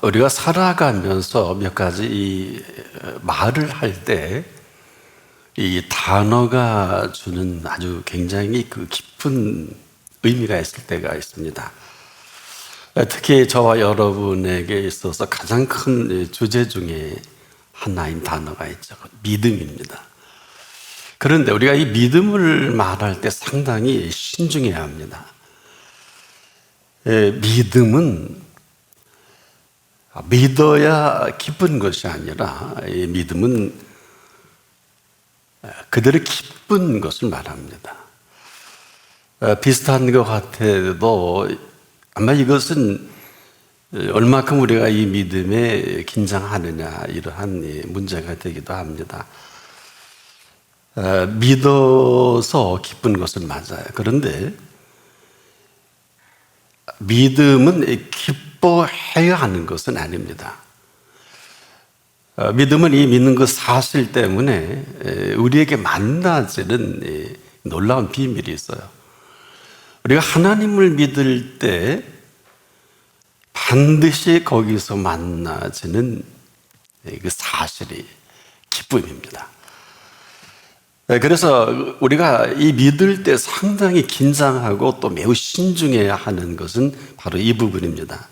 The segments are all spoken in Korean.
우리가 살아가면서 몇 가지 이 말을 할 때 이 단어가 주는 아주 굉장히 그 깊은 의미가 있을 때가 있습니다. 특히 저와 여러분에게 있어서 가장 큰 주제 중에 하나인 단어가 있죠. 믿음입니다. 그런데 우리가 이 믿음을 말할 때 상당히 신중해야 합니다. 믿음은 믿어야 기쁜 것이 아니라 이 믿음은 그대로 기쁜 것을 말합니다. 비슷한 것 같아도 아마 이것은 얼마큼 우리가 이 믿음에 긴장하느냐 이러한 문제가 되기도 합니다. 믿어서 기쁜 것은 맞아요. 그런데 믿음은 기뻐해야 하는 것은 아닙니다. 믿음은 이 믿는 그 사실 때문에 우리에게 만나지는 놀라운 비밀이 있어요. 우리가 하나님을 믿을 때 반드시 거기서 만나지는 그 사실이 기쁨입니다. 그래서 우리가 이 믿을 때 상당히 긴장하고 또 매우 신중해야 하는 것은 바로 이 부분입니다.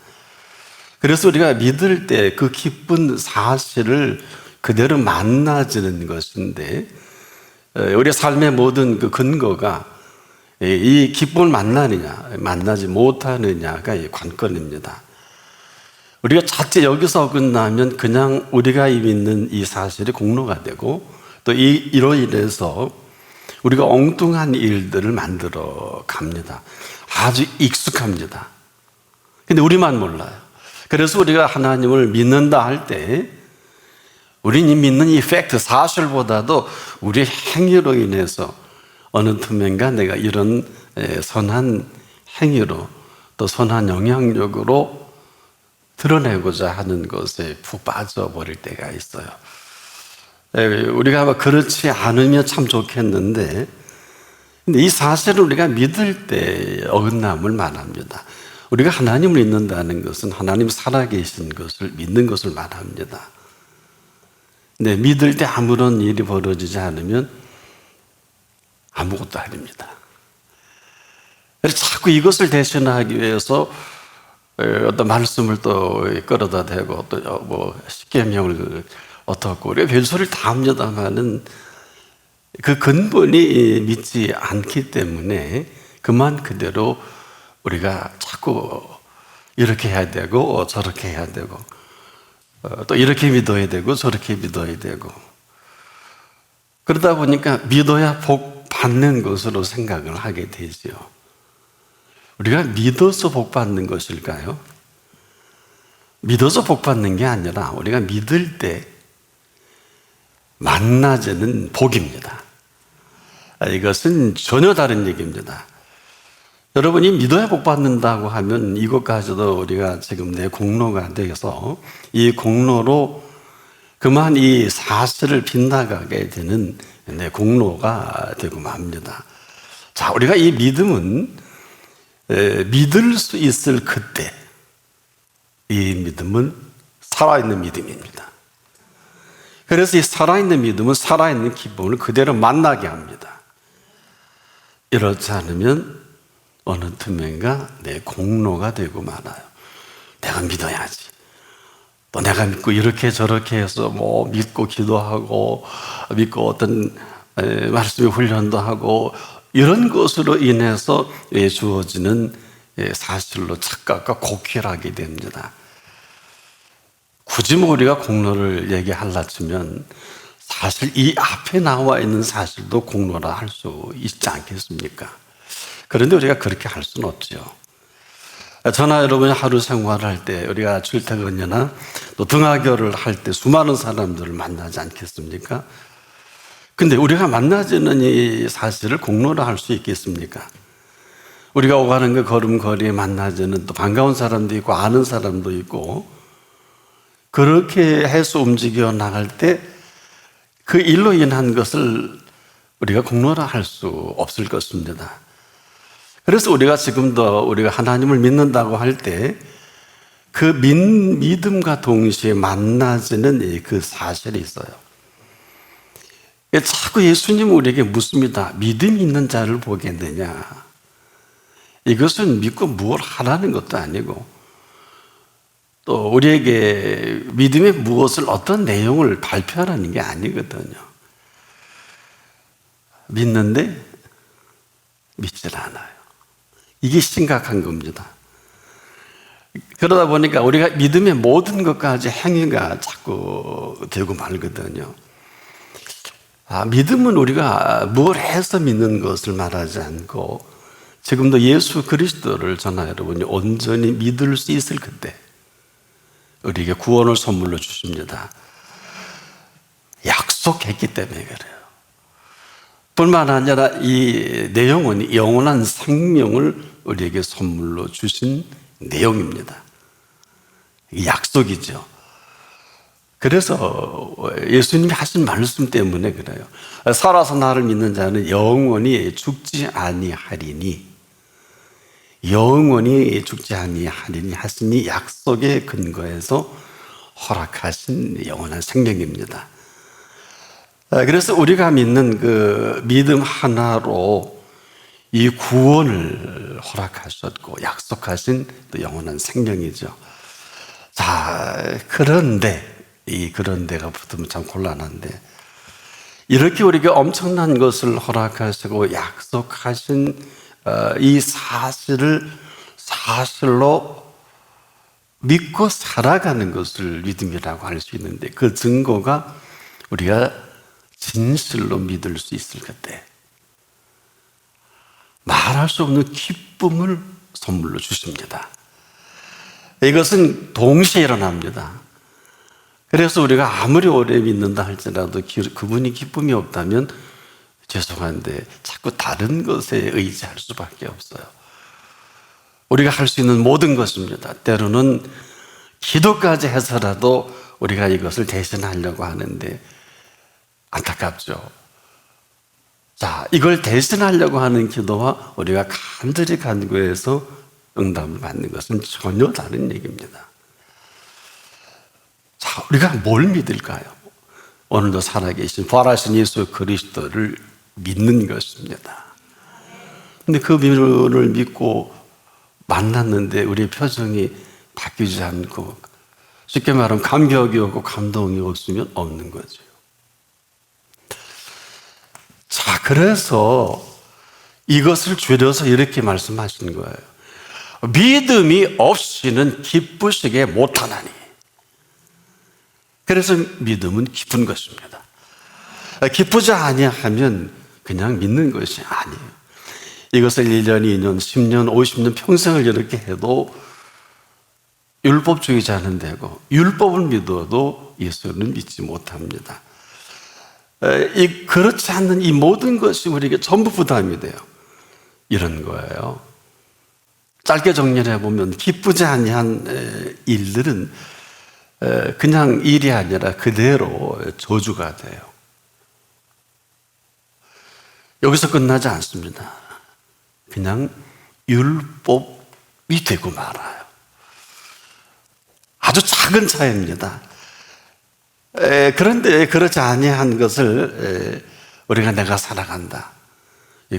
그래서 우리가 믿을 때 그 기쁜 사실을 그대로 만나지는 것인데 우리 삶의 모든 그 근거가 이 기쁨을 만나느냐 만나지 못하느냐가 관건입니다. 우리가 자칫 여기서 어긋나면 그냥 우리가 믿는 이 사실이 공로가 되고 또 이로 인해서 우리가 엉뚱한 일들을 만들어 갑니다. 아주 익숙합니다. 근데 우리만 몰라요. 그래서 우리가 하나님을 믿는다 할 때 우리는 믿는 이 팩트, 사실보다도 우리의 행위로 인해서 어느 틈엔가 내가 이런 선한 행위로 또 선한 영향력으로 드러내고자 하는 것에 푹 빠져버릴 때가 있어요. 우리가 그렇지 않으면 참 좋겠는데 근데 이 사실을 우리가 믿을 때 어긋남을 말합니다. 우리가 하나님을 믿는다는 것은 하나님 살아계신 것을 믿는 것을 말합니다. 근데 믿을 때 아무런 일이 벌어지지 않으면 아무것도 아닙니다. 그래서 자꾸 이것을 대신하기 위해서 어떤 말씀을 또 끌어다 대고 또 뭐 십계명을 어떻고 우리가 별소리를 다 합니다만은 그 근본이 믿지 않기 때문에 그만 그대로 우리가 자꾸 이렇게 해야 되고 저렇게 해야 되고 또 이렇게 믿어야 되고 저렇게 믿어야 되고 그러다 보니까 믿어야 복 받는 것으로 생각을 하게 되죠. 우리가 믿어서 복 받는 것일까요? 믿어서 복 받는 게 아니라 우리가 믿을 때 만나지는 복입니다. 이것은 전혀 다른 얘기입니다. 여러분이 믿어야 복 받는다고 하면 이것까지도 우리가 지금 내 공로가 되어서 이 공로로 그만 이 사실을 빗나가게 되는 내 공로가 되고 맙니다. 자, 우리가 이 믿음은 믿을 수 있을 그때 이 믿음은 살아있는 믿음입니다. 그래서 이 살아있는 믿음은 살아있는 기쁨을 그대로 만나게 합니다. 이렇지 않으면 어느 틈엔가 내 공로가 되고 말아요. 내가 믿어야지. 또 내가 믿고 이렇게 저렇게 해서 뭐 믿고 기도하고 믿고 어떤 말씀의 훈련도 하고 이런 것으로 인해서 주어지는 사실로 착각과 곡해하게 됩니다. 굳이 뭐 우리가 공로를 얘기하려 치면 사실 이 앞에 나와 있는 사실도 공로라 할 수 있지 않겠습니까? 그런데 우리가 그렇게 할 수는 없죠. 저나 여러분이 하루 생활할 때 우리가 출퇴근이나 또 등하교를 할 때 수많은 사람들을 만나지 않겠습니까? 근데 우리가 만나지는 이 사실을 공로라 할 수 있겠습니까? 우리가 오가는 그 걸음걸이에 만나지는 또 반가운 사람도 있고 아는 사람도 있고 그렇게 해서 움직여 나갈 때 그 일로 인한 것을 우리가 공로라 할 수 없을 것입니다. 그래서 우리가 지금도 우리가 하나님을 믿는다고 할 때 그 믿음과 동시에 만나지는 그 사실이 있어요. 자꾸 예수님은 우리에게 묻습니다. 믿음이 있는 자를 보겠느냐? 이것은 믿고 뭘 하라는 것도 아니고, 또 우리에게 믿음의 무엇을 어떤 내용을 발표하라는 게 아니거든요. 믿는데 믿질 않아요. 이게 심각한 겁니다. 그러다 보니까 우리가 믿음의 모든 것까지 행위가 자꾸 되고 말거든요. 믿음은 우리가 뭘 해서 믿는 것을 말하지 않고, 지금도 예수 그리스도를 저나 여러분이 온전히 믿을 수 있을 그때 우리에게 구원을 선물로 주십니다. 약속했기 때문에 그래요. 뿐만 아니라 이 내용은 영원한 생명을 우리에게 선물로 주신 내용입니다. 약속이죠. 그래서 예수님이 하신 말씀 때문에 그래요. 살아서 나를 믿는 자는 영원히 죽지 아니하리니, 영원히 죽지 아니하리니 하시니 약속의 근거에서 허락하신 영원한 생명입니다. 그래서 우리가 믿는 그 믿음 하나로 이 구원을 허락하셨고 약속하신 또 영원한 생명이죠. 자, 그런데가 붙으면 참 곤란한데, 이렇게 우리에게 엄청난 것을 허락하시고 약속하신 이 사실을 사실로 믿고 살아가는 것을 믿음이라고 할 수 있는데, 그 증거가 우리가 진실로 믿을 수 있을 그때 말할 수 없는 기쁨을 선물로 주십니다. 이것은 동시에 일어납니다. 그래서 우리가 아무리 오래 믿는다 할지라도 그분이 기쁨이 없다면 죄송한데 자꾸 다른 것에 의지할 수밖에 없어요. 우리가 할 수 있는 모든 것입니다. 때로는 기도까지 해서라도 우리가 이것을 대신하려고 하는데 안타깝죠. 자, 이걸 대신하려고 하는 기도와 우리가 간절히 간구해서 응답을 받는 것은 전혀 다른 얘기입니다. 자, 우리가 뭘 믿을까요? 오늘도 살아계신 부활하신 예수 그리스도를 믿는 것입니다. 근데 그 분을 믿고 만났는데 우리의 표정이 바뀌지 않고, 쉽게 말하면 감격이 없고 감동이 없으면 없는 거죠. 자, 그래서 이것을 줄여서 이렇게 말씀하신 거예요. 믿음이 없이는 기쁘시게 못하나니. 그래서 믿음은 기쁜 것입니다. 기쁘지 아니하면 그냥 믿는 것이 아니에요. 이것을 1년, 2년, 10년, 50년 평생을 이렇게 해도 율법주의자는 되고, 율법을 믿어도 예수는 믿지 못합니다. 그렇지 않는 이 모든 것이 우리에게 전부 부담이 돼요. 이런 거예요. 짧게 정리를 해보면 기쁘지 아니한 일들은 그냥 일이 아니라 그대로 저주가 돼요. 여기서 끝나지 않습니다. 그냥 율법이 되고 말아요. 아주 작은 차이입니다. 그런데 그렇지 아니한 것을 우리가 내가 살아간다,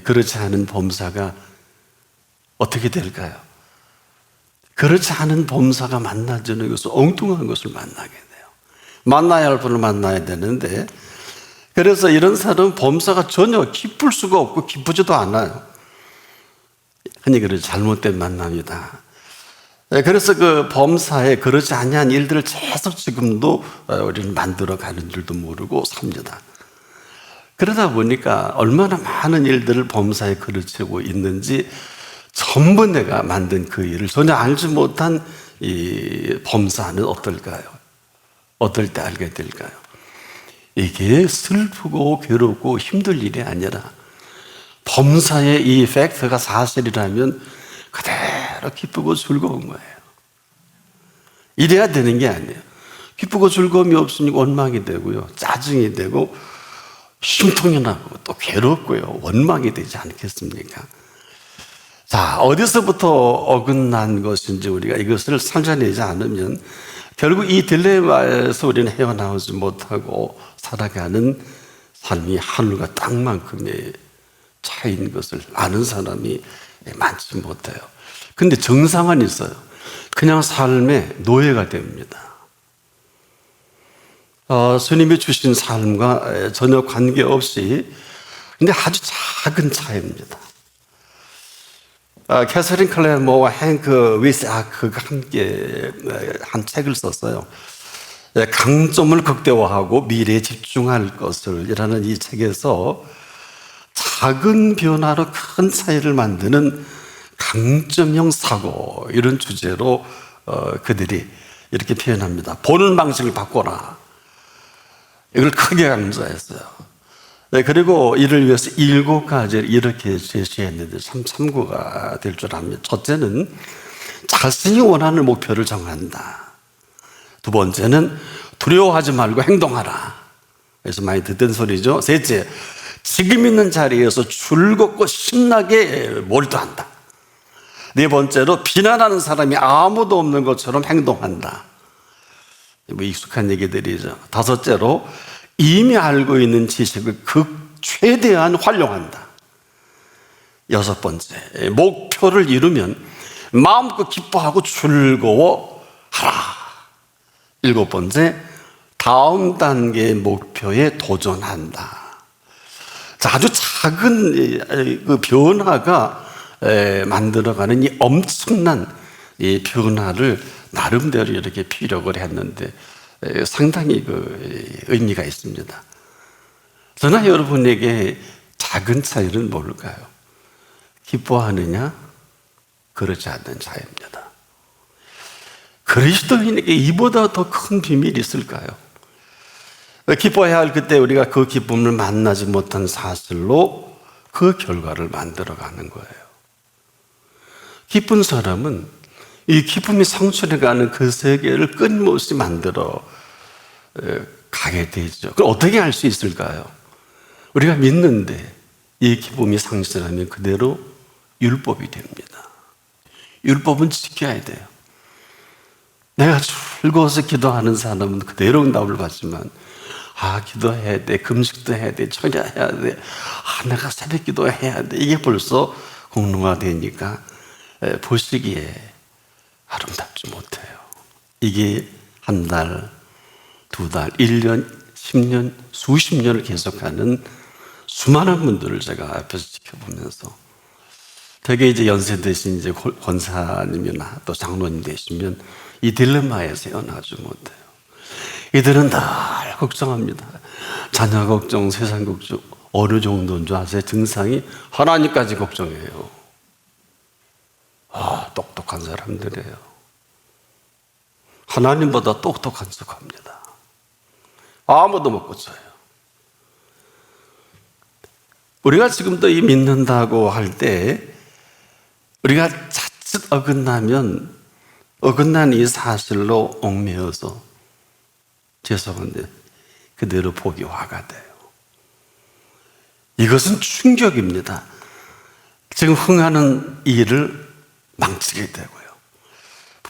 그렇지 않은 범사가 어떻게 될까요? 그렇지 않은 범사가 만나주는 것은 엉뚱한 것을 만나게 돼요. 만나야 할 분을 만나야 되는데, 그래서 이런 사람은 범사가 전혀 기쁠 수가 없고 기쁘지도 않아요. 흔히 그래서 잘못된 만남이다. 그래서 그 범사에 그렇지 아니한 일들을 계속 지금도 우리는 만들어가는 줄도 모르고 삽니다. 그러다 보니까 얼마나 많은 일들을 범사에 그르치고 있는지 전부 내가 만든 그 일을 전혀 알지 못한 이 범사는 어떨까요? 어떨 때 알게 될까요? 이게 슬프고 괴롭고 힘들 일이 아니라 범사의 이 팩트가 사실이라면 그대로 기쁘고 즐거운 거예요. 이래야 되는 게 아니에요. 기쁘고 즐거움이 없으니 원망이 되고요, 짜증이 되고 심통이 나고 또 괴롭고요, 원망이 되지 않겠습니까? 자, 어디서부터 어긋난 것인지 우리가 이것을 살려내지 않으면 결국 이 딜레마에서 우리는 헤어나오지 못하고 살아가는 삶이 하늘과 땅만큼의 차이인 것을 아는 사람이 많지 못해요. 근데 정상은 있어요. 그냥 삶의 노예가 됩니다. 스님이 주신 삶과 전혀 관계없이, 근데 아주 작은 차이입니다. 캐서린 클레모와 행크 위스아크가 함께 한 책을 썼어요. 강점을 극대화하고 미래에 집중할 것을 이라는 이 책에서 작은 변화로 큰 차이를 만드는 강점형 사고, 이런 주제로 그들이 이렇게 표현합니다. 보는 방식을 바꿔라. 이걸 크게 강조했어요. 그리고 이를 위해서 7가지를 이렇게 제시했는데 참 참고가 될 줄 압니다. 첫째는 자신이 원하는 목표를 정한다. 두 번째는 두려워하지 말고 행동하라. 그래서 많이 듣던 소리죠. 셋째, 지금 있는 자리에서 즐겁고 신나게 몰두한다. 네 번째로 비난하는 사람이 아무도 없는 것처럼 행동한다. 뭐 익숙한 얘기들이죠. 다섯째로 이미 알고 있는 지식을 최대한 활용한다. 여섯 번째, 목표를 이루면 마음껏 기뻐하고 즐거워하라. 일곱 번째, 다음 단계의 목표에 도전한다. 자, 아주 작은 그 변화가 만들어가는 이 엄청난 이 변화를 나름대로 이렇게 피력을 했는데 상당히 그 의미가 있습니다. 저나 여러분에게 작은 차이는 뭘까요? 기뻐하느냐, 그렇지 않는 차이입니다. 그리스도인에게 이보다 더 큰 비밀이 있을까요? 기뻐해야 할 그때 우리가 그 기쁨을 만나지 못한 사실로 그 결과를 만들어가는 거예요. 기쁜 사람은 이 기쁨이 상실해가는 그 세계를 끊임없이 만들어 가게 되죠. 그럼 어떻게 할 수 있을까요? 우리가 믿는데 이 기쁨이 상실하면 그대로 율법이 됩니다. 율법은 지켜야 돼요. 내가 즐거워서 기도하는 사람은 그대로 응답을 받지만, 기도해야 돼, 금식도 해야 돼, 청야해야 돼, 내가 새벽 기도해야 돼, 이게 벌써 공로화되니까 보시기에 아름답지 못해요. 이게 한 달, 두 달, 1년, 10년, 수십 년을 계속하는 수많은 분들을 제가 앞에서 지켜보면서, 되게 이제 연세 드신 이제 권사님이나 또 장로님 되시면 이 딜레마에 세어나지 못해요. 이들은 늘 걱정합니다. 자녀 걱정, 세상 걱정, 어느 정도인 줄 아세요? 증상이 하나님까지 걱정해요. 똑똑한 사람들이에요. 하나님보다 똑똑한 척합니다. 아무도 못 고쳐요. 우리가 지금도 이 믿는다고 할 때 우리가 자칫 어긋나면 어긋난 이 사실로 얽매여서 죄송한데 그대로 복이 화가 돼요. 이것은 충격입니다. 지금 흥하는 일을 망치게 되고요.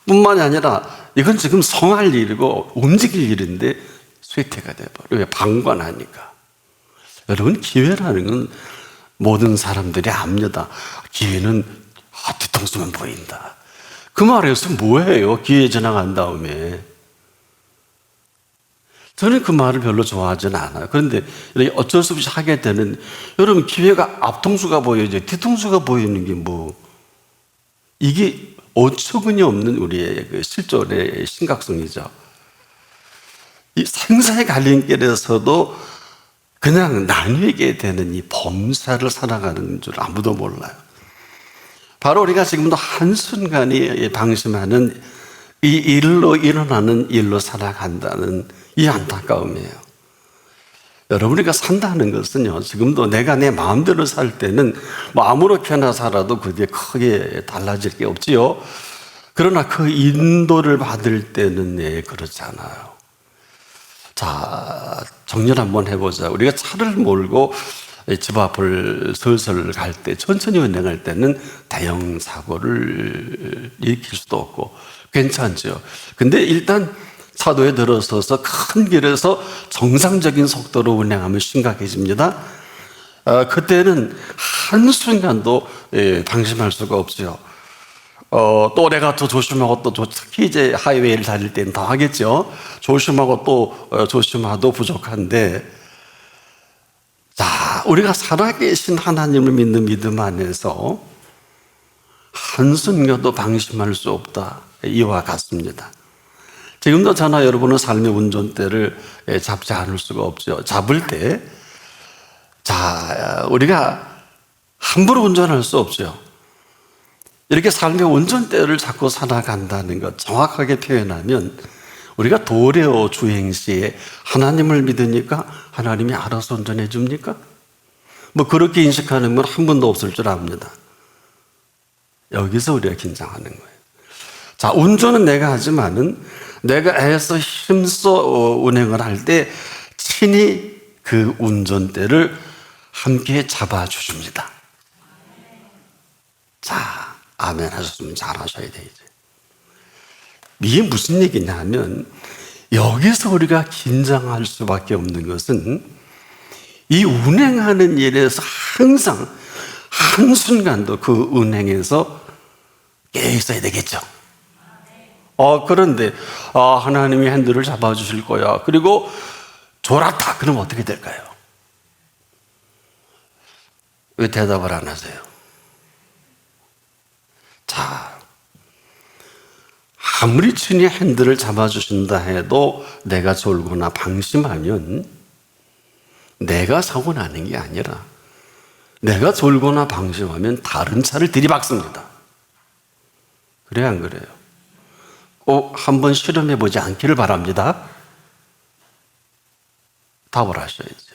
뿐만이 아니라 이건 지금 성할 일이고 움직일 일인데 쇠퇴가 돼버려요. 왜? 방관하니까. 여러분, 기회라는 건 모든 사람들이 압니다. 기회는 뒤통수만 보인다. 그 말에서 뭐예요? 기회 지나간 다음에. 저는 그 말을 별로 좋아하지는 않아요. 그런데 어쩔 수 없이 하게 되는, 여러분, 기회가 앞통수가 보여야죠. 뒤통수가 보이는 게 뭐, 이게 어처구니 없는 우리의 그 실존의 심각성이죠. 이 생사의 갈림길에서도 그냥 나뉘게 되는 이 범사를 살아가는 줄 아무도 몰라요. 바로 우리가 지금도 한순간이 방심하는 이 일로 일어나는 일로 살아간다는 이 안타까움이에요. 여러분, 우리가 산다는 것은요, 지금도 내가 내 마음대로 살 때는 뭐 아무렇게나 살아도 그게 크게 달라질 게 없지요. 그러나 그 인도를 받을 때는 그렇지 않아요. 자, 정리를 한번 해보자. 우리가 차를 몰고 집 앞을 슬슬 갈 때, 천천히 운행할 때는 대형 사고를 일으킬 수도 없고 괜찮죠. 근데 일단 차도에 들어서서 큰 길에서 정상적인 속도로 운행하면 심각해집니다. 그때는 한순간도 방심할 수가 없죠. 또 내가 더 조심하고 또 특히 이제 하이웨이를 달릴 때는 더 하겠죠. 조심하고 또 조심하도 부족한데, 자, 우리가 살아계신 하나님을 믿는 믿음 안에서 한순간도 방심할 수 없다. 이와 같습니다. 지금도 저나 여러분은 삶의 운전대를 잡지 않을 수가 없죠. 잡을 때, 자, 우리가 함부로 운전할 수 없죠. 이렇게 삶의 운전대를 잡고 살아간다는 것, 정확하게 표현하면 우리가 도레어 주행 시에 하나님을 믿으니까 하나님이 알아서 운전해 줍니까? 뭐 그렇게 인식하는 건 한 번도 없을 줄 압니다. 여기서 우리가 긴장하는 거예요. 자, 운전은 내가 하지만은 내가 애써 힘써 운행을 할 때 친히 그 운전대를 함께 잡아주십니다. 자, 아멘 하셨으면 잘하셔야 되죠. 이게 무슨 얘기냐 하면, 여기서 우리가 긴장할 수밖에 없는 것은 이 운행하는 일에서 항상 한순간도 그 운행에서 깨어 있어야 되겠죠. 그런데 하나님이 핸들을 잡아주실 거야, 그리고 졸았다, 그러면 어떻게 될까요? 왜 대답을 안 하세요? 자, 아무리 친히 핸들을 잡아주신다 해도 내가 졸거나 방심하면 내가 사고 나는 게 아니라 내가 졸거나 방심하면 다른 차를 들이박습니다. 그래요, 안 그래요? 꼭 한번 실험해 보지 않기를 바랍니다. 답을 하셔야죠.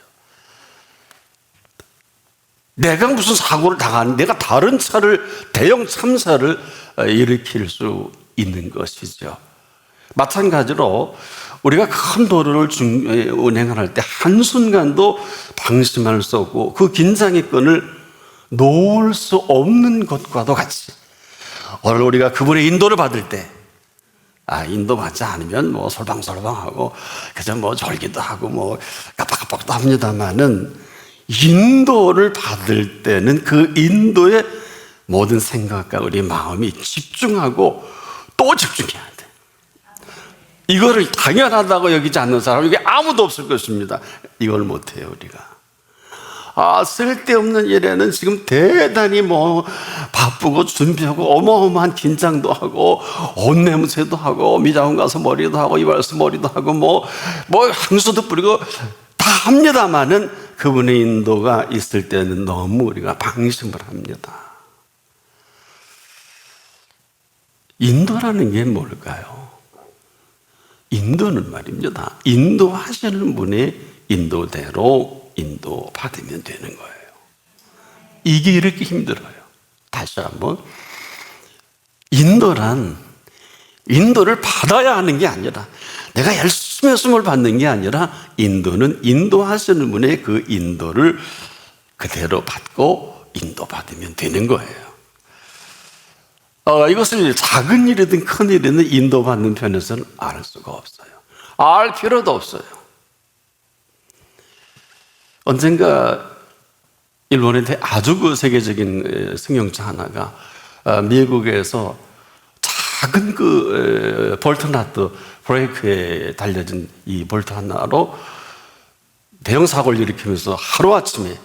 내가 무슨 사고를 당하는, 내가 다른 차를, 대형 참사를 일으킬 수 있는 것이죠. 마찬가지로 우리가 큰 도로를 운행할 때 한순간도 방심할 수 없고 그 긴장의 끈을 놓을 수 없는 것과도 같이, 오늘 우리가 그분의 인도를 받을 때, 인도 받지 않으면 뭐 솔방솔방하고 그저 뭐 졸기도 하고 뭐 깜빡깜빡도 합니다만은, 인도를 받을 때는 그 인도에 모든 생각과 우리 마음이 집중하고 또 집중해야 돼. 이거를 당연하다고 여기지 않는 사람 이게 아무도 없을 것입니다. 이걸 못해요, 우리가. 쓸데없는 일에는 지금 대단히 뭐 바쁘고 준비하고 어마어마한 긴장도 하고 옷 냄새도 하고 미장원 가서 머리도 하고 이발소 머리도 하고 뭐 향수도 뿌리고 다 합니다만은, 그분의 인도가 있을 때는 너무 우리가 방심을 합니다. 인도라는 게 뭘까요? 인도는 말입니다, 인도하시는 분의 인도대로 인도받으면 되는 거예요. 이게 이렇게 힘들어요. 다시 한번, 인도를 받아야 하는 게 아니라, 내가 열심히 했음을 받는 게 아니라, 인도는 인도하시는 분의 그 인도를 그대로 받고 인도받으면 되는 거예요. 이것을 작은 일이든 큰 일이든 인도받는 편에서는 알 수가 없어요. 알 필요도 없어요. 언젠가 일본의 아주 세계적인 승용차 하나가 미국에서 작은 볼트너트, 브레이크에 달려진 이 볼트 하나로 대형 사고를 일으키면서 하루아침에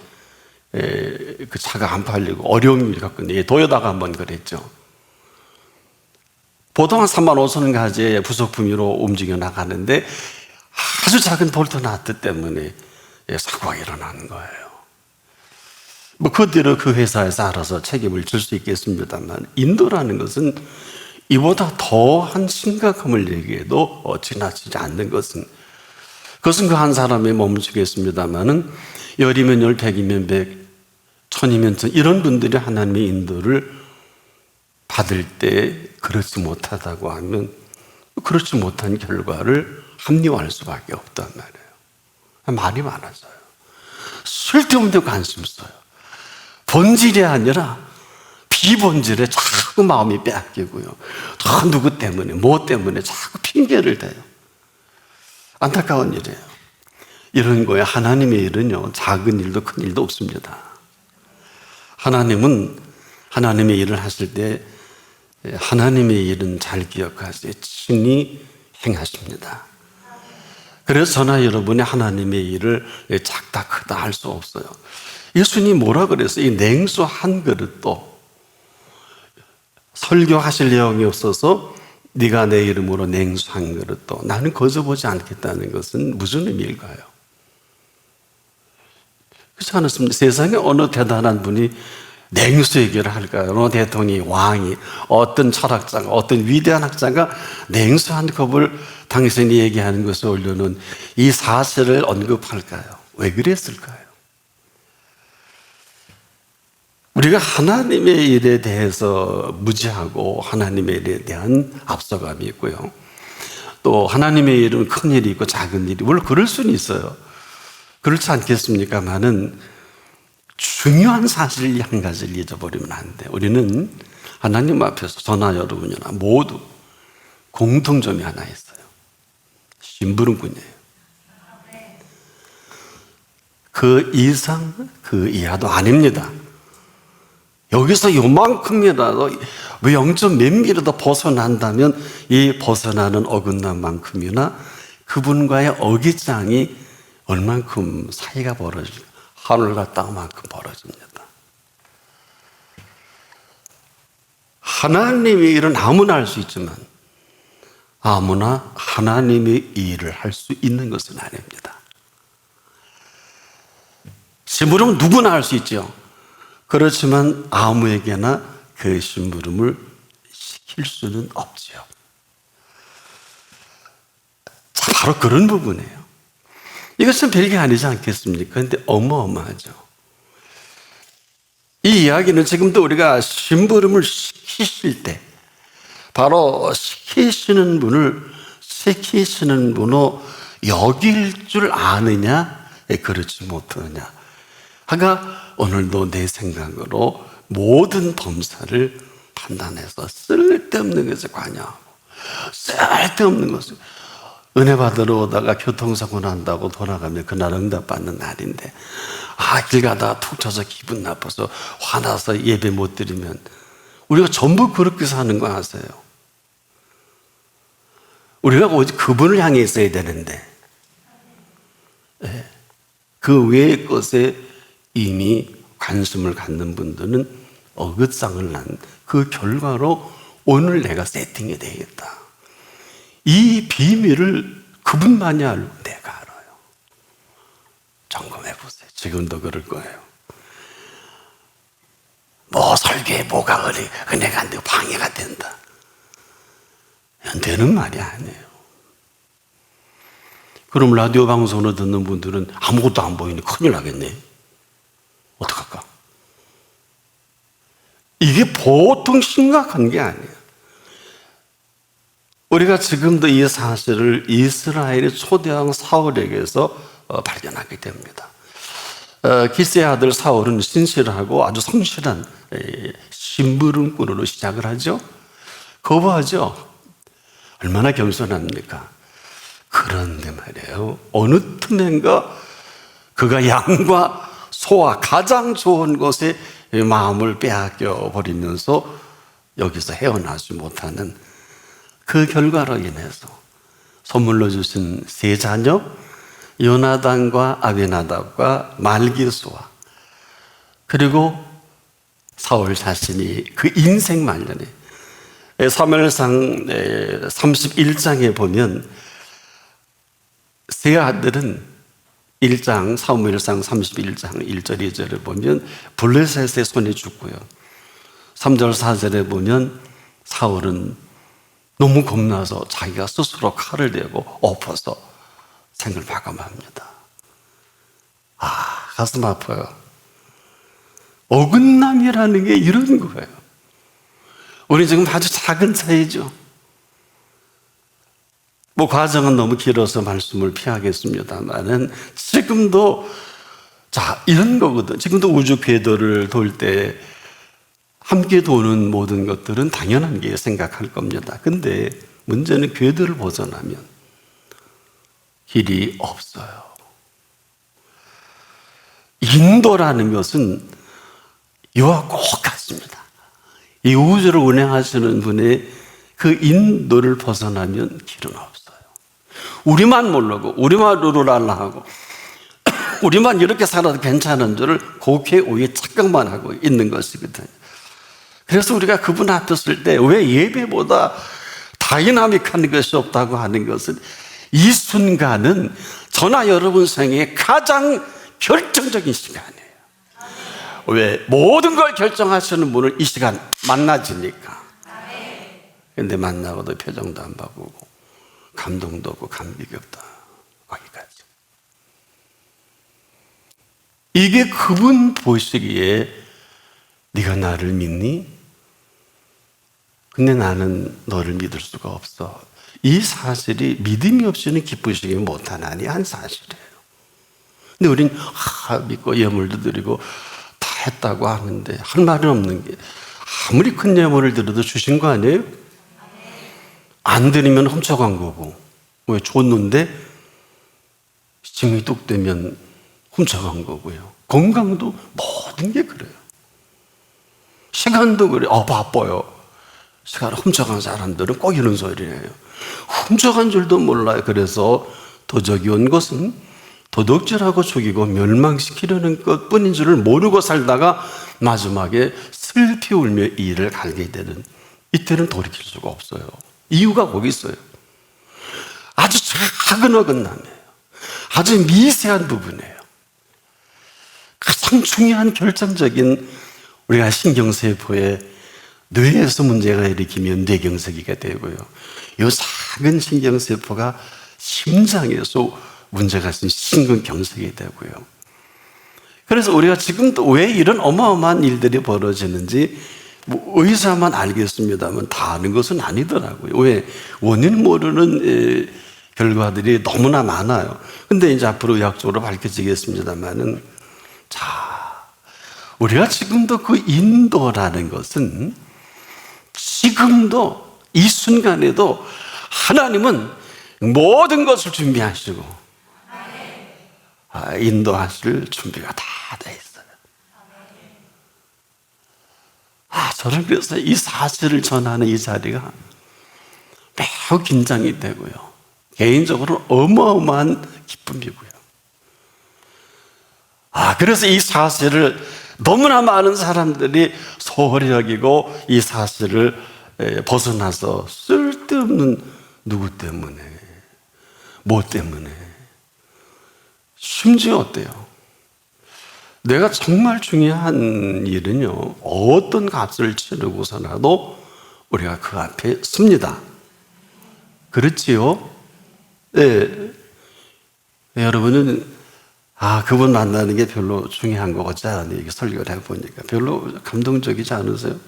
그 차가 안 팔리고 어려움을 겪었는데, 도요다가 한번 그랬죠. 보통 한 3만 5천 가지의 부속품으로 움직여 나가는데 아주 작은 볼트너트 때문에 사고가 일어나는 거예요. 뭐 그 뒤로 그 회사에서 알아서 책임을 질 수 있겠습니다만, 인도라는 것은 이보다 더한 심각함을 얘기해도 지나치지 않는 것은, 그것은 그 한 사람에 멈추겠습니다만은, 열이면 열, 백이면 백, 천이면 천, 이런 분들이 하나님의 인도를 받을 때 그렇지 못하다고 하면 그렇지 못한 결과를 합리화할 수밖에 없단 말이에요. 말이 많아져요. 쓸데없는 관심 써요. 본질이 아니라 비본질에 자꾸 마음이 빼앗기고요. 또 누구 때문에, 뭐 때문에 자꾸 핑계를 대요. 안타까운 일이에요. 이런 거에 하나님의 일은요, 작은 일도 큰 일도 없습니다. 하나님은 하나님의 일을 하실 때 하나님의 일은 잘 기억하세요. 친히 행하십니다. 그래서 저나 여러분이 하나님의 일을 작다 크다 할 수 없어요. 예수님이 뭐라 그랬어요? 이 냉수 한 그릇도 설교하실 내용이 없어서 네가 내 이름으로 냉수 한 그릇도 나는 거저보지 않겠다는 것은 무슨 의미일까요? 그렇지 않습니까? 세상에 어느 대단한 분이 냉수 얘기를 할까요? 어느 대통령이, 왕이, 어떤 철학자가, 어떤 위대한 학자가 냉수 한 컵을 당신이 얘기하는 것을 올려놓은 이 사실을 언급할까요? 왜 그랬을까요? 우리가 하나님의 일에 대해서 무지하고 하나님의 일에 대한 앞서감이 있고요. 또 하나님의 일은 큰 일이 있고 작은 일이, 물론 그럴 수는 있어요. 그렇지 않겠습니까만은 중요한 사실 한 가지를 잊어버리면 안 돼. 우리는 하나님 앞에서 저나 여러분이나 모두 공통점이 하나 있어요. 심부름꾼이에요. 그 이상 그 이하도 아닙니다. 여기서 요만큼이라도 왜 0점 몇 미리도 벗어난다면 이 벗어나는 어긋난 만큼이나 그분과의 어깃장이 얼만큼 사이가 벌어집니까? 하늘과 땅만큼 벌어집니다. 하나님의 일은 아무나 할 수 있지만 아무나 하나님의 일을 할 수 있는 것은 아닙니다. 심부름은 누구나 할 수 있죠. 그렇지만 아무에게나 그 심부름을 시킬 수는 없지요. 자, 바로 그런 부분이에요. 이것은 별게 아니지 않겠습니까? 그런데 어마어마하죠. 이 이야기는 지금도 우리가 심부름을 시키실 때 바로 시키시는 분으로 여길 줄 아느냐, 그렇지 못하느냐. 하가 오늘도 내 생각으로 모든 범사를 판단해서 쓸데없는 것에 관여하고 쓸데없는 것을 은혜 받으러 오다가 교통사고 난다고 돌아가면 그날 응답받는 날인데 길 가다가 툭 쳐서 기분 나빠서 화나서 예배 못 드리면 우리가 전부 그렇게 사는 거 아세요? 우리가 오직 그분을 향해 있어야 되는데 그 외의 것에 이미 관심을 갖는 분들은 어긋상을 난 그 결과로 오늘 내가 세팅이 되겠다. 이 비밀을 그분만이 알고 내가 알아요. 점검해 보세요. 지금도 그럴 거예요. 뭐 설교에 뭐가 은혜가 안 되고 방해가 된다. 되는 말이 아니에요. 그럼 라디오 방송으로 듣는 분들은 아무것도 안 보이니 큰일 나겠네. 어떡할까? 이게 보통 심각한 게 아니에요. 우리가 지금도 이 사실을 이스라엘의 초대왕 사울에게서 발견하게 됩니다. 기스의 아들 사울은 신실하고 아주 성실한 심부름꾼으로 시작을 하죠. 거부하죠. 얼마나 겸손합니까? 그런데 말이에요, 어느 틈엔가 그가 양과 소와 가장 좋은 것에 마음을 빼앗겨 버리면서 여기서 헤어나지 못하는 그 결과로 인해서 선물로 주신 세 자녀 요나단과 아비나답과 말기수와 그리고 사울 자신이 그 인생 말년에 사무엘상 31장에 보면 세 아들은 1장 사무엘상 31장 1절 2절에 보면 블레셋의 손에 죽고요. 3절 4절에 보면 사울은 너무 겁나서 자기가 스스로 칼을 대고 엎어서 생을 마감합니다. 가슴 아파요. 어긋남이라는 게 이런 거예요. 우리 지금 아주 작은 차이죠. 과정은 너무 길어서 말씀을 피하겠습니다만은 지금도 자, 이런 거거든. 지금도 우주 궤도를 돌 때 함께 도는 모든 것들은 당연한 게 생각할 겁니다. 근데 문제는 궤도를 벗어나면 길이 없어요. 인도라는 것은 이와 꼭 같습니다. 이 우주를 운행하시는 분의 그 인도를 벗어나면 길은 없어요. 우리만 모르고 우리만 룰루랄라 하고 우리만 이렇게 살아도 괜찮은 줄을 고개 위에 착각만 하고 있는 것이거든요. 그래서 우리가 그분 앞에 설 때 왜 예배보다 다이나믹한 것이 없다고 하는 것은 이 순간은 저나 여러분 생애의 가장 결정적인 시간이에요. 왜? 모든 걸 결정하시는 분을 이 시간 만나지니까. 근데 만나고도 표정도 안 바꾸고 감동도 없고 감격이 없다. 거기까지. 이게 그분 보시기에 네가 나를 믿니? 근데 나는 너를 믿을 수가 없어. 이 사실이 믿음이 없이는 기쁘시기 못하나니 한 사실이에요. 근데 우린 믿고 예물도 드리고 다 했다고 하는데 할 말은 없는 게 아무리 큰 예물을 드려도 주신 거 아니에요? 안 드리면 훔쳐간 거고 왜 줬는데 짐이 뚝 되면 훔쳐간 거고요. 건강도 모든 게 그래요. 시간도 그래. 바빠요. 시간을 훔쳐간 사람들은 꼭 이런 소리예요. 훔쳐간 줄도 몰라요. 그래서 도적이 온 것은 도둑질하고 죽이고 멸망시키려는 것뿐인 줄을 모르고 살다가 마지막에 슬피 울며 이 일을 갈게 되는, 이때는 돌이킬 수가 없어요. 이유가 거기 있어요. 아주 작은 어긋남이에요. 아주 미세한 부분이에요. 가장 중요한 결정적인 우리가 신경세포에 뇌에서 문제가 일으키면 뇌경색이가 되고요. 이 작은 신경세포가 심장에서 문제가 있으면 심근경색이 되고요. 그래서 우리가 지금도 왜 이런 어마어마한 일들이 벌어지는지 의사만 알겠습니다만 다 아는 것은 아니더라고요. 왜? 원인 모르는 결과들이 너무나 많아요. 근데 이제 앞으로 의학적으로 밝혀지겠습니다만은, 자, 우리가 지금도 그 인도라는 것은 지금도 이 순간에도 하나님은 모든 것을 준비하시고 인도하실 준비가 다 돼 있어요. 저는 그래서 이 사실을 전하는 이 자리가 매우 긴장이 되고요. 개인적으로 어마어마한 기쁨이고요. 그래서 이 사실을 너무나 많은 사람들이 소홀히 여기고 이 사실을 벗어나서 쓸데없는 누구 때문에, 뭐 때문에, 심지어 어때요? 내가 정말 중요한 일은요, 어떤 값을 치르고서라도 우리가 그 앞에 섭니다. 그렇지요? 네. 여러분은 그분 만나는 게 별로 중요한 것 같지 않아요. 이게 설교를 해보니까 별로 감동적이지 않으세요?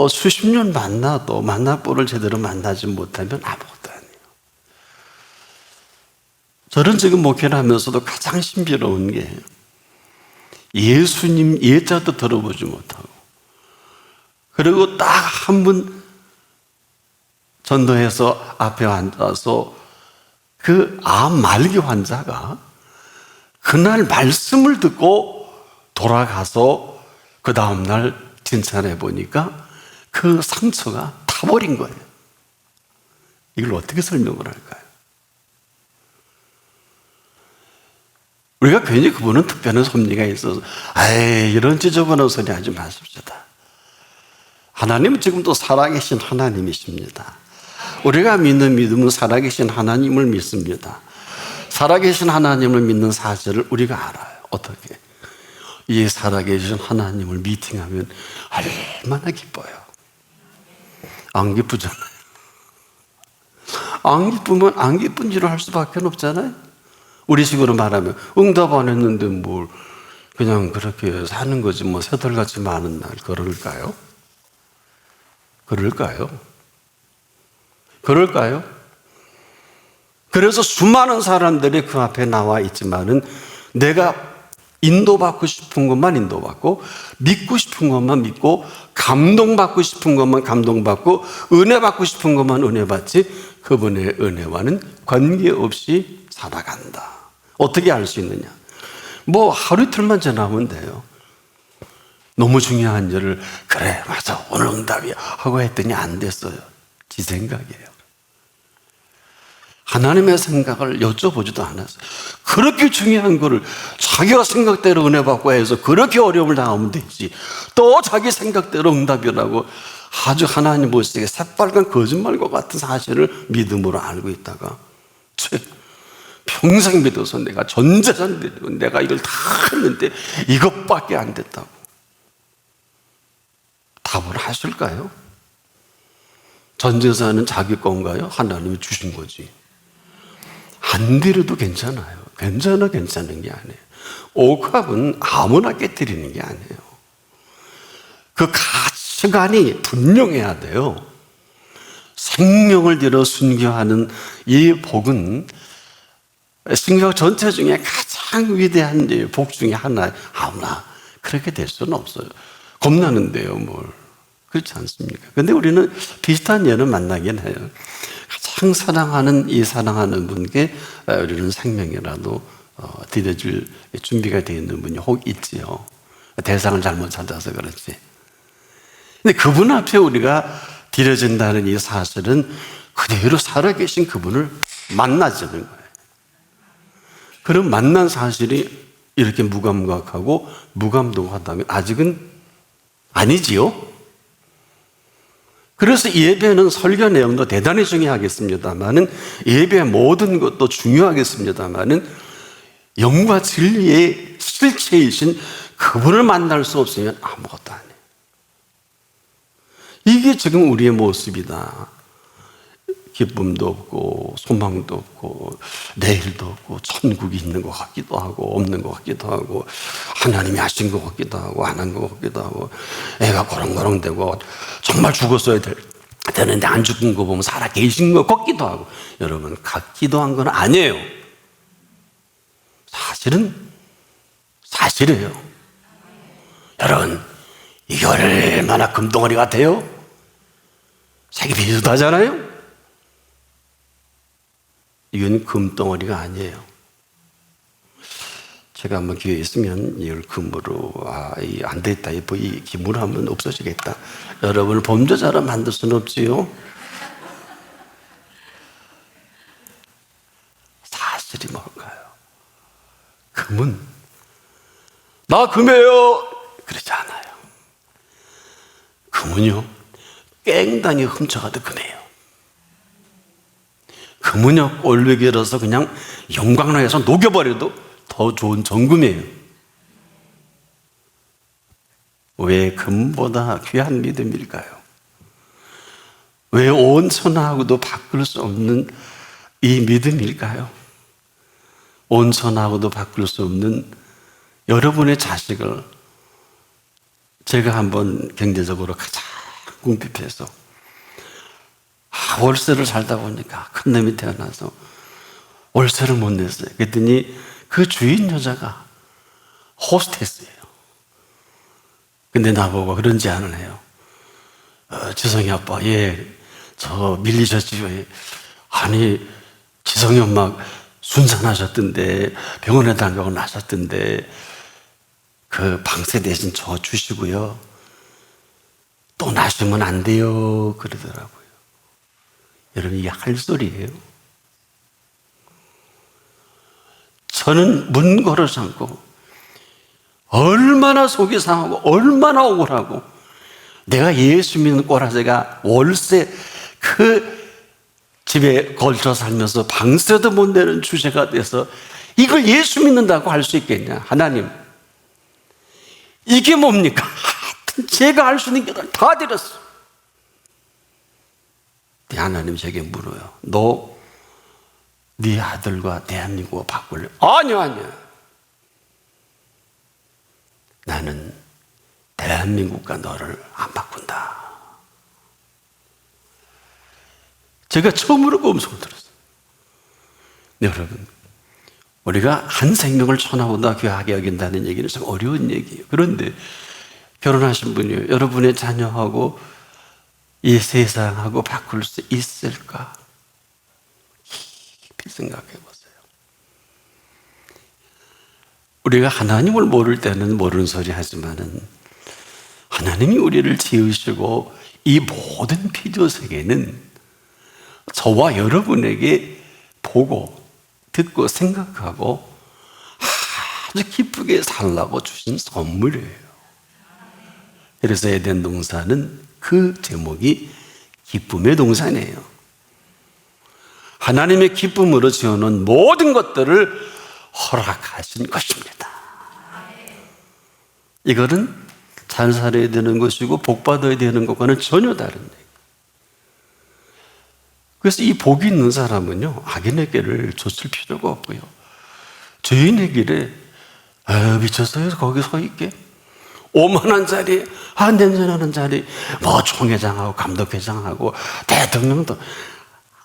수십 년 만나도 만나보를 제대로 만나지 못하면 아무것도 아니에요. 저는 지금 목회를 하면서도 가장 신비로운 게 예수님 예자도 들어보지 못하고, 그리고 딱 한 분 전도해서 앞에 앉아서 그 암 말기 환자가 그날 말씀을 듣고 돌아가서 그 다음날 진찰해 보니까 그 상처가 타버린 거예요. 이걸 어떻게 설명을 할까요? 우리가 괜히 그분은 특별한 섭리가 있어서 이런 지저분한 소리 하지 마십시다. 하나님은 지금도 살아계신 하나님이십니다. 우리가 믿는 믿음은 살아계신 하나님을 믿습니다. 살아계신 하나님을 믿는 사실을 우리가 알아요. 어떻게? 이 살아계신 하나님을 미팅하면 얼마나 기뻐요. 안 기쁘잖아요. 안 기쁘면 안 기쁜 일을 할 수밖에 없잖아요. 우리식으로 말하면 응답 안 했는데 뭘 그냥 그렇게 사는 거지 뭐 새들같이 많은 날 그럴까요? 그럴까요? 그럴까요? 그래서 수많은 사람들이 그 앞에 나와 있지만은 내가 인도받고 싶은 것만 인도받고, 믿고 싶은 것만 믿고, 감동받고 싶은 것만 감동받고, 은혜받고 싶은 것만 은혜받지 그분의 은혜와는 관계없이 살아간다. 어떻게 알 수 있느냐? 뭐 하루 이틀만 지나면 돼요. 너무 중요한 일을 그래 맞아 오늘 응답이야 하고 했더니 안 됐어요. 지 생각이에요. 하나님의 생각을 여쭤보지도 않았어요. 그렇게 중요한 거를 자기가 생각대로 은혜 받고 해서 그렇게 어려움을 당하면 되지, 또 자기 생각대로 응답이라고 아주 하나님 모습에 새빨간 거짓말과 같은 사실을 믿음으로 알고 있다가 평생 믿어서 내가 전 재산 드리고 내가 이걸 다 했는데 이것밖에 안 됐다고 답을 하실까요? 전 재산은 자기 건가요? 하나님이 주신 거지. 안 드려도 괜찮아요. 괜찮은 게 아니에요. 옥합은 아무나 깨뜨리는 게 아니에요. 그 가치관이 분명해야 돼요. 생명을 들여 순교하는 이 복은 신경 전체 중에 가장 위대한 복 중에 하나. 아무나 그렇게 될 수는 없어요. 겁나는데요, 뭘. 그렇지 않습니까? 근데 우리는 비슷한 예를 만나긴 해요. 가장 사랑하는 이 사랑하는 분께 우리는 생명이라도 드려줄 준비가 되어 있는 분이 혹 있지요. 대상을 잘못 찾아서 그렇지. 근데 그분 앞에 우리가 드려진다는 이 사실은 그대로 살아계신 그분을 만나지는 거예요. 그럼 만난 사실이 이렇게 무감각하고 무감동하다면 아직은 아니지요. 그래서 예배는 설교 내용도 대단히 중요하겠습니다만은, 예배의 모든 것도 중요하겠습니다만은, 영과 진리의 실체이신 그분을 만날 수 없으면 아무것도 아니에요. 이게 지금 우리의 모습이다. 기쁨도 없고 소망도 없고 내일도 없고 천국이 있는 것 같기도 하고 없는 것 같기도 하고 하나님이 하신 것 같기도 하고 안 한 것 같기도 하고 애가 고렁고렁대고 정말 죽었어야 되는데 안 죽은 거 보면 살아 계신 것 같기도 하고. 여러분, 같기도 한 건 아니에요. 사실은 사실이에요. 여러분, 이게 얼마나 금덩어리 같아요? 색이 비슷하잖아요? 이건 금덩어리가 아니에요. 제가 한번 기회 있으면 이걸 금으로, 안 되겠다, 이 기물 하면 없어지겠다. 여러분을 범죄자로 만들 수는 없지요. 사실이 뭘까요? 금은, 나 금이에요! 그러지 않아요. 금은요, 깽단이 훔쳐가도 금이에요. 금은요, 꼴배기라서 그냥 영광로에서 녹여버려도 더 좋은 정금이에요. 왜 금보다 귀한 믿음일까요? 왜 온 천하하고도 바꿀 수 없는 이 믿음일까요? 온 천하하고도 바꿀 수 없는 여러분의 자식을 제가 한번 경제적으로 가장 궁핍해서 월세를 살다 보니까 큰 놈이 태어나서 월세를 못 냈어요. 그랬더니 그 주인 여자가 호스테스예요. 근데 나보고 그런 제안을 해요. 지성이 아빠, 저 밀리셨지요. 아니, 지성이 엄마 순산하셨던데 병원에 다니고 나셨던데 그 방세 대신 저 주시고요. 또 나시면 안 돼요. 그러더라고요. 여러분, 이게 할 소리예요? 저는 문고를 삼고 얼마나 속이 상하고 얼마나 억울하고, 내가 예수 믿는 꼬라지가 월세 그 집에 걸쳐 살면서 방세도 못 내는 주제가 돼서 이걸 예수 믿는다고 할 수 있겠냐? 하나님, 이게 뭡니까? 제가 할 수 있는 게 다 드렸어. 하나님 제게 물어요. 너 네 아들과 대한민국을 바꿀래? 아니야. 나는 대한민국과 너를 안 바꾼다. 제가 처음으로 그 음성을 들었어요. 여러분, 우리가 한 생명을 천하보다 귀하게 여긴다는 얘기는 참 어려운 얘기예요. 그런데 결혼하신 분이요, 여러분의 자녀하고 이 세상하고 바꿀 수 있을까? 깊이 생각해 보세요. 우리가 하나님을 모를 때는 모르는 소리 하지만은 하나님이 우리를 지으시고 이 모든 피조 세계는 저와 여러분에게 보고 듣고 생각하고 아주 기쁘게 살라고 주신 선물이에요. 그래서 에덴 동산은 그 제목이 기쁨의 동산이에요. 하나님의 기쁨으로 지어놓은 모든 것들을 허락하신 것입니다. 이거는 잘 살아야 되는 것이고 복 받아야 되는 것과는 전혀 다른 얘기예요. 그래서 이 복이 있는 사람은요, 악인에게를 줬을 필요가 없고요, 죄인에게 미쳤어요, 거기 서 있게 오만한 자리, 냄새나는 자리, 뭐 총회장하고 감독회장하고 대통령도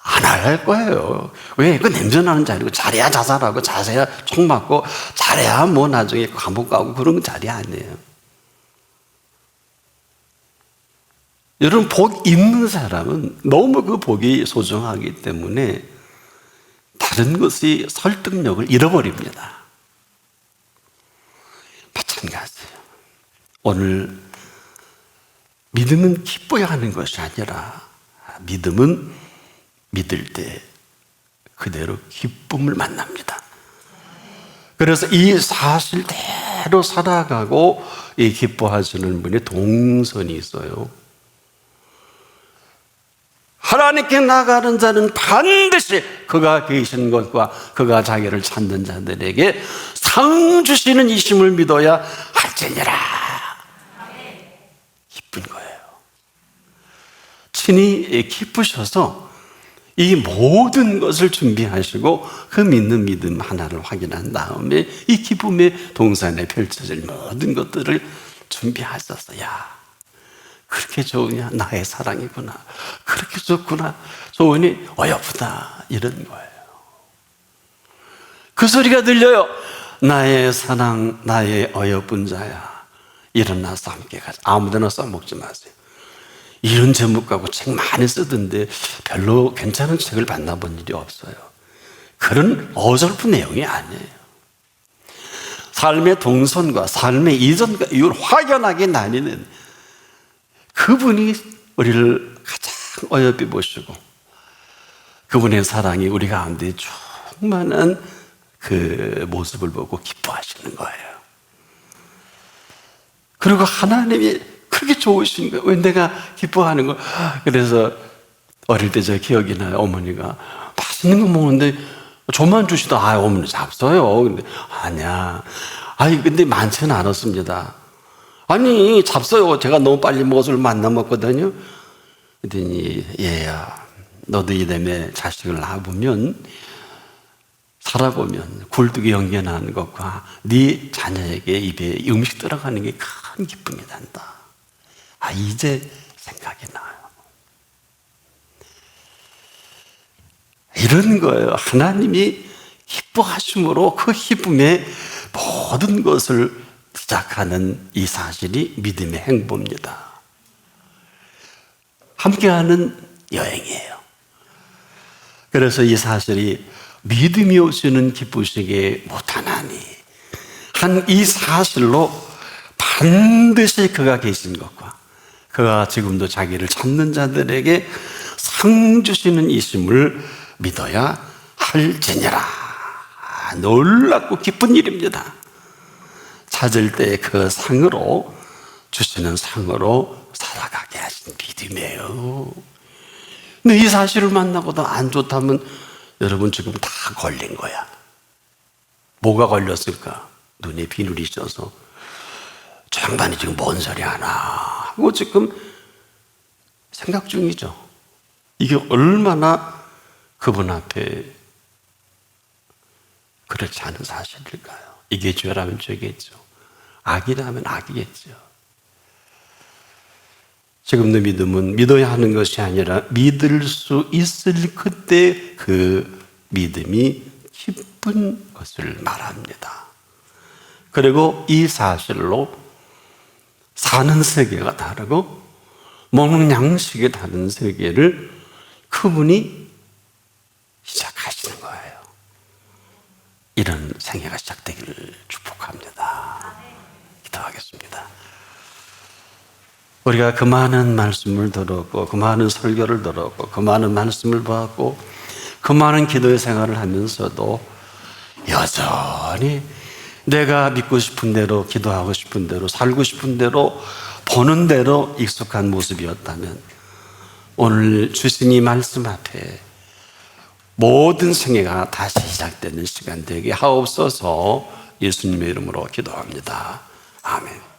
안 할 거예요. 왜? 그 냄새나는 자리고, 잘해야 자살하고 잘해야 총 맞고 잘해야 뭐 나중에 감옥 가고 그런 자리 아니에요. 여러분, 복 있는 사람은 너무 그 복이 소중하기 때문에 다른 것이 설득력을 잃어버립니다. 마찬가지예요. 오늘 믿음은 기뻐야 하는 것이 아니라 믿음은 믿을 때 그대로 기쁨을 만납니다. 그래서 이 사실대로 살아가고 이 기뻐하시는 분의 동선이 있어요. 하나님께 나가는 자는 반드시 그가 계신 것과 그가 자기를 찾는 자들에게 상 주시는 이심을 믿어야 할지니라. 기쁜 거예요. 친히 기쁘셔서 이 모든 것을 준비하시고 그 믿는 믿음 하나를 확인한 다음에 이 기쁨의 동산에 펼쳐질 모든 것들을 준비하셨어. 야, 그렇게 좋으냐? 나의 사랑이구나. 그렇게 좋구나. 좋으니 어여쁘다. 이런 거예요. 그 소리가 들려요. 나의 사랑, 나의 어여쁜 자야, 일어나서 함께 가자. 아무데나 써먹지 마세요. 이런 제목 갖고 책 많이 쓰던데 별로 괜찮은 책을 만나본 일이 없어요. 그런 어설픈 내용이 아니에요. 삶의 동선과 삶의 이전과 이후를 확연하게 나뉘는 그분이 우리를 가장 어여삐 보시고 그분의 사랑이 우리 가운데 충만한 그 모습을 보고 기뻐하시는 거예요. 그리고 하나님이 그렇게 좋으신 거예요. 왜 내가 기뻐하는 거? 그래서 어릴 때 저 기억이 나요. 어머니가 맛있는 거 먹는데 좀만 주시다. 어머니 잡숴요. 근데 아니야. 근데 많지는 않았습니다. 아니, 잡숴요. 제가 너무 빨리 먹어서 얼마 안 먹거든요. 그랬더니 얘야, 너도 이래매 자식을 낳아보면 살아보면 굴뚝이 연결하는 것과 네 자녀에게 입에 음식 들어가는 게 큰 기쁨이 난다. 이제 생각이 나요. 이런 거예요. 하나님이 기뻐하심으로 그 기쁨의 모든 것을 시작하는 이 사실이 믿음의 행보입니다. 함께하는 여행이에요. 그래서 이 사실이 믿음이 없이는 기쁘시게 못하나니 한 이 사실로 반드시 그가 계신 것과 그가 지금도 자기를 찾는 자들에게 상 주시는 이심을 믿어야 할지니라. 놀랍고 기쁜 일입니다. 찾을 때 그 상으로 주시는 상으로 살아가게 하신 믿음이에요. 근데 이 사실을 만나보다 안 좋다면 여러분 지금 다 걸린 거야. 뭐가 걸렸을까? 눈에 비늘이 있어서 저 양반이 지금 뭔 소리 하나 하고 지금 생각 중이죠. 이게 얼마나 그분 앞에 그렇지 않은 사실일까요? 이게 죄라면 죄겠죠. 악이라면 악이겠죠. 지금도 믿음은 믿어야 하는 것이 아니라 믿을 수 있을 그때 그 믿음이 깊은 것을 말합니다. 그리고 이 사실로 사는 세계가 다르고 먹는 양식이 다른 세계를 그분이 시작하시는 거예요. 이런 생애가 시작되기를 축복합니다. 기도하겠습니다. 우리가 그 많은 말씀을 들었고 그 많은 설교를 들었고 그 많은 말씀을 받고 그 많은 기도의 생활을 하면서도 여전히 내가 믿고 싶은 대로 기도하고 싶은 대로 살고 싶은 대로 보는 대로 익숙한 모습이었다면 오늘 주신 이 말씀 앞에 모든 생애가 다시 시작되는 시간 되게 하옵소서. 예수님의 이름으로 기도합니다. 아멘.